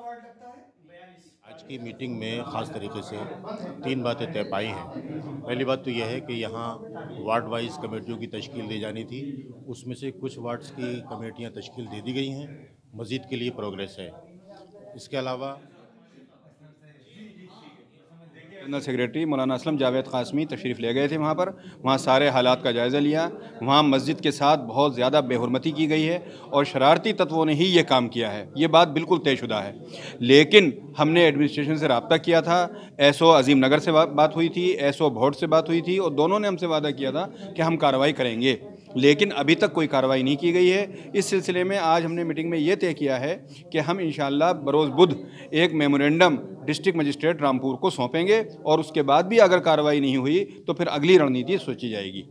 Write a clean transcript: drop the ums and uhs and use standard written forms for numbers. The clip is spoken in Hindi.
आज की मीटिंग में ख़ास तरीके से 3 बातें तय पाई हैं। पहली बात तो यह है कि यहाँ वार्ड वाइज़ कमेटियों की तश्कील दी जानी थी। उसमें से कुछ वार्ड्स की कमेटियाँ तश्कील दे दी गई हैं, मज़ीद के लिए प्रोग्रेस है। इसके अलावा जनरल सेक्रेटरी मौलाना असलम जावेद क़ासमी तशरीफ़ ले गए थे वहाँ पर। वहाँ सारे हालात का जायज़ा लिया। वहाँ मस्जिद के साथ बहुत ज़्यादा बेहुरमती की गई है और शरारती तत्वों ने ही ये काम किया है। ये बात बिल्कुल तयशुदा है। लेकिन हमने एडमिनिस्ट्रेशन से रब्ता किया था, एसओ अजीम नगर से बात हुई थी, एसओ भोट से बात हुई थी और दोनों ने हमसे वादा किया था कि हम कार्रवाई करेंगे। लेकिन अभी तक कोई कार्रवाई नहीं की गई है। इस सिलसिले में आज हमने मीटिंग में ये तय किया है कि हम इंशाअल्लाह बरोज़ बुध एक मेमोरेंडम डिस्ट्रिक्ट मजिस्ट्रेट रामपुर को सौंपेंगे और उसके बाद भी अगर कार्रवाई नहीं हुई तो फिर अगली रणनीति सोची जाएगी।